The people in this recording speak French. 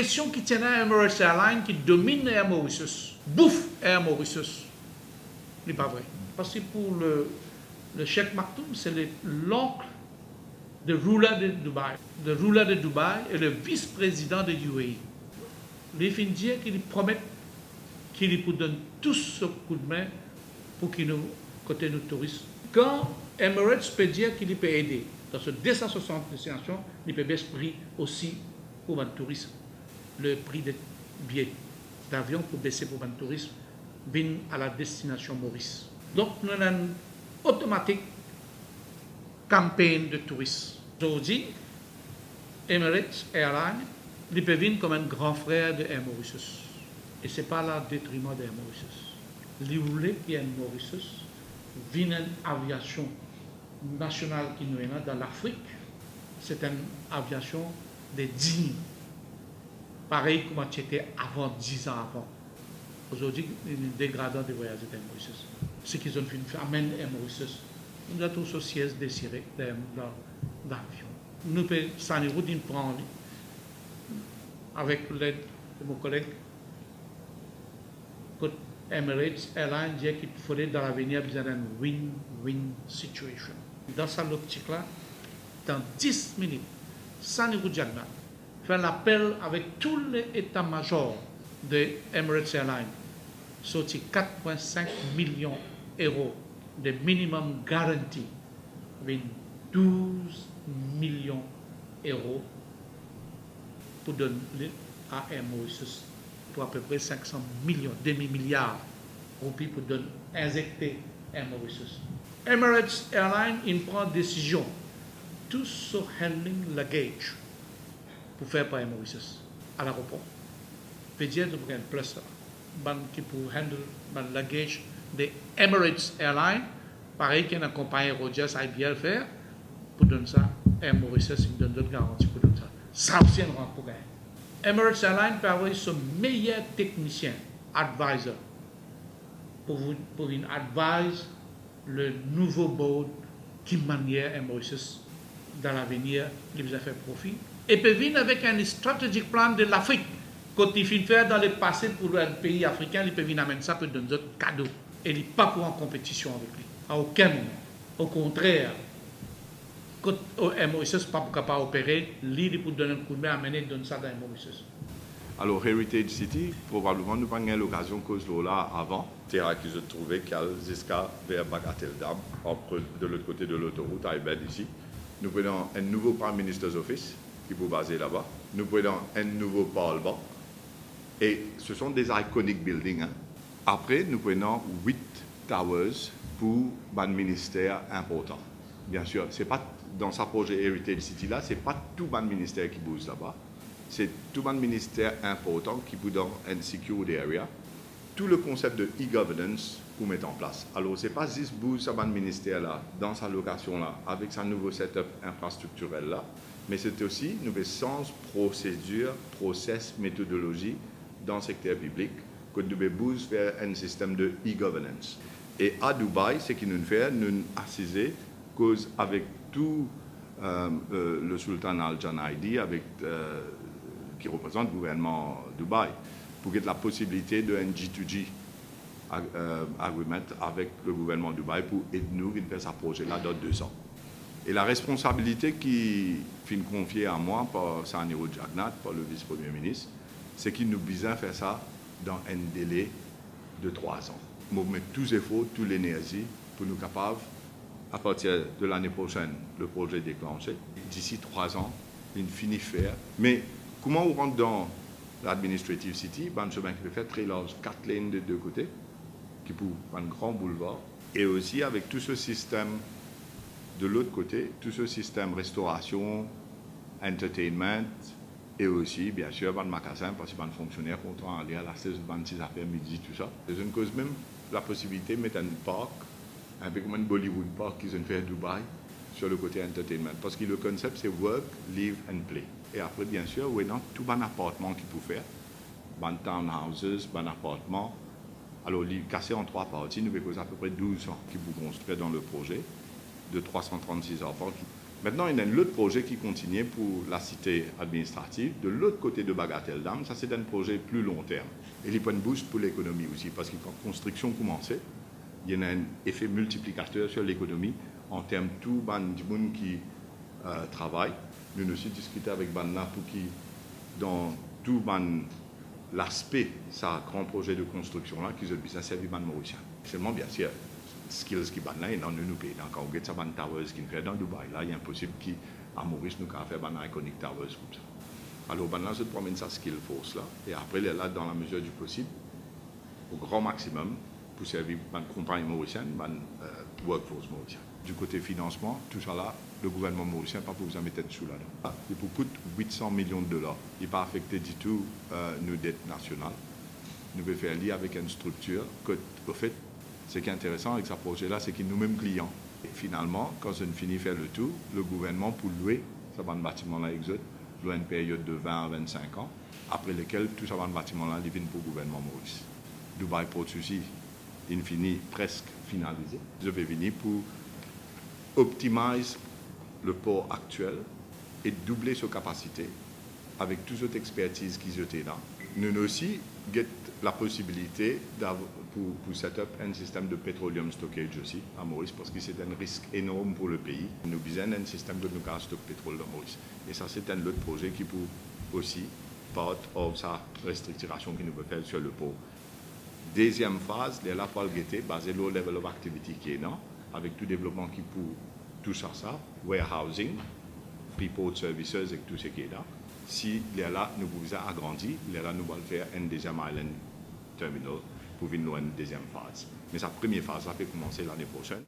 question qui tient à Emirates Airlines qui domine Air Mauritius, bouffe Air Mauritius. Ce n'est pas vrai. Parce que pour le Cheikh Maktoum, c'est l'oncle de ruler de Dubaï. Le ruler de Dubaï est le vice-président de UAE. Les Indiens qui lui promettent qu'ils nous donnent tous ce coup de main pour qu'ils nous côté nos touristes. Quand Emirates peut dire qu'il peut aider dans ce 260 destinations, il peut baisser le prix aussi pour les touristes. Le prix des billets d'avion pour baisser pour les touristes vient à la destination Maurice. Donc, nous avons une automatique campagne de touristes. Aujourd'hui, Emirates Airlines, il peut venir comme un grand frère de Air Mauritius. Et ce n'est pas là le détriment d'Air Mauritius. Il voulait qu'il y ait une Mauritius, vient une aviation nationale qui nous est là dans l'Afrique. C'est une aviation de dignes. Pareil comme c'était avant 10 ans avant. Aujourd'hui, il y a un dégradant de voyager d'Air Mauritius. Ce qu'ils ont fait, amène Air Mauritius. Nous avons tous aussi désiré d'avion. Nous pouvons s'en prendre avec l'aide de mon collègue. Emirates Airlines dit qu'il faudrait dans l'avenir une win-win situation. Dans cette optique-là, dans 10 minutes, Sanirou Diagna fait l'appel avec tous les états-majors de Emirates Airlines, sorti 4,5 millions d'euros de minimum garanti, avec 12 millions d'euros pour donner à Air Mauritius pour à peu près 500 millions, demi-milliards de roupies pour donner, injecter Air Mauritius. Emirates Airlines, il prend décision tout sur handling luggage pour faire par Air Mauritius à l'aéroport. Veut dire que un plus qui pour handle le luggage de Emirates Airlines, pareil qu'il y a une compagnie Rogers IBL faire pour donner ça. Air Mauritius, il donne d'autres garanties pour donner ça. Ça aussi, un grand programme. Emirates Airlines peut avoir son meilleur technicien, advisor, pour advise le nouveau board qui manière Air Mauritius dans l'avenir, il vous a fait profit. Et peut venir avec un strategic plan de l'Afrique. Quand il finit faire dans le passé pour un pays africain, il peut venir amener ça pour donner d'autres cadeaux. Et il n'est pas pour en compétition avec lui. À aucun moment. Au contraire, quand Air Mauritius n'est pas capable d'opérer, lui, pour donner un coup de main, amener donner ça dans Air Mauritius. Alors, Heritage City, probablement, nous n'avons pas eu l'occasion de là avant. Terrain que je trouvais qu'il y a jusqu'à vers Bagatelle-Dam, de l'autre côté de l'autoroute, à Ebed ici. Nous prenons un nouveau Prime Minister's Office qui peut baser là-bas. Nous prenons un nouveau Parlement. Et ce sont des iconic buildings. Hein. Après, nous prenons 8 towers pour un ministère important. Bien sûr, c'est pas dans sa projet Heritage City là, c'est pas tout un ministère qui bouge là-bas. C'est tout un ministère important qui peut dans un security area. Tout le concept de e-governance pour mettre en place. Alors, c'est pas juste bouge ça un ministère là, dans sa location là, avec sa nouveau setup infrastructurel là, mais c'est aussi nouveau sens, procédure, process, méthodologie dans le secteur public que nous devons bouger vers un système de e-governance. Et à Dubaï, ce qui nous fait, nous assiser cause avec tout le sultan Al-Janaidi, qui représente le gouvernement de Dubaï, pour qu'il y ait la possibilité d'un G2G agreement avec le gouvernement de Dubaï pour aider nous à faire ce projet-là dans 2 ans. Et la responsabilité qui est confiée à moi par Sanirou Diagna, par le vice-premier ministre, c'est qu'il nous besoin de faire ça dans un délai de 3 ans. Nous mettons tous les efforts, toute l'énergie pour nous capables, à partir de l'année prochaine, le projet déclenché. D'ici 3 ans, il finit faire. Mais comment on rentre dans l'Administrative City? Un chemin qui peut faire très large, 4 lignes de 2 côtés, qui pour un grand boulevard. Et aussi avec tout ce système de l'autre côté, tout ce système restauration, entertainment, et aussi, bien sûr, un magasin, parce que un fonctionnaire content aller à la 16-26 après-midi, tout ça. C'est une cause même la possibilité de mettre un parc, un peu comme un Bollywood Park qu'ils ont fait à Dubaï, sur le côté entertainment. Parce que le concept, c'est work, live and play. Et après, bien sûr, oui, non, tout bon appartement qu'il peut faire, bon townhouses, bon appartement. Alors, cassé en 3 parties, nous avons à peu près 12 ans qui vous construire dans le projet, de 336 enfants Maintenant, il y a un autre projet qui continue pour la cité administrative. De l'autre côté de Bagatelle-Dam, ça c'est un projet plus long terme. Et il y a un boost pour l'économie aussi, parce que quand la construction commençait, il y a un effet multiplicateur sur l'économie en termes de tout le monde qui travaille. Nous nous aussi discuté avec Banna pour qui, dans tout l'aspect, ça grand projet de construction là, qu'ils ont bien servi les Mauriciens. Seulement, bien sûr, skills qui banna et dans nous pays. Quand on regarde ça, ban towers qui fait dans Dubaï là, il est impossible qu'à Maurice nous faire ban iconic towers comme ça. Alors, banna se promène sa skill force là, et après, il est là dans la mesure du possible, au grand maximum, pour servir une compagnie mauricienne, une workforce mauricienne. Du côté financement, tout ça là, le gouvernement mauricien pas pour vous en mettre sous là-dedans. Il coûte 800 millions de dollars. Il n'est pas affecté du tout nos dettes nationales. Nous pouvons faire lien avec une structure que, au fait, ce qui est intéressant avec ce projet-là, c'est qu'il nous-mêmes clients. Et finalement, quand on finit de faire le tout, le gouvernement pour louer ce bâtiment-là exode, loue une période de 20 à 25 ans, après lequel tout ce bâtiment-là vient pour le gouvernement Maurice. Dubaï Port aussi, il finit presque finalisé. Je vais venir pour optimiser le port actuel et doubler sa capacité avec toute cette expertise qu'ils étaient là. Nous aussi avons la possibilité pour set up un système de petroleum stockage aussi à Maurice parce que c'est un risque énorme pour le pays. Nous avons besoin d'un système de stock pétrole à Maurice. Et ça, c'est un autre projet qui peut aussi part de sa restructuration que nous pouvons faire sur le port. Deuxième phase, il est là pour le guetter, basé sur le level of activity qui est là, avec tout développement qui peut tout ça, warehousing, free-port services et tout ce qui est là. Si il est là, nous pouvons agrandir, il est là, nous allons faire un deuxième island terminal pour venir dans une deuxième phase. Mais sa première phase, ça peut commencer l'année prochaine.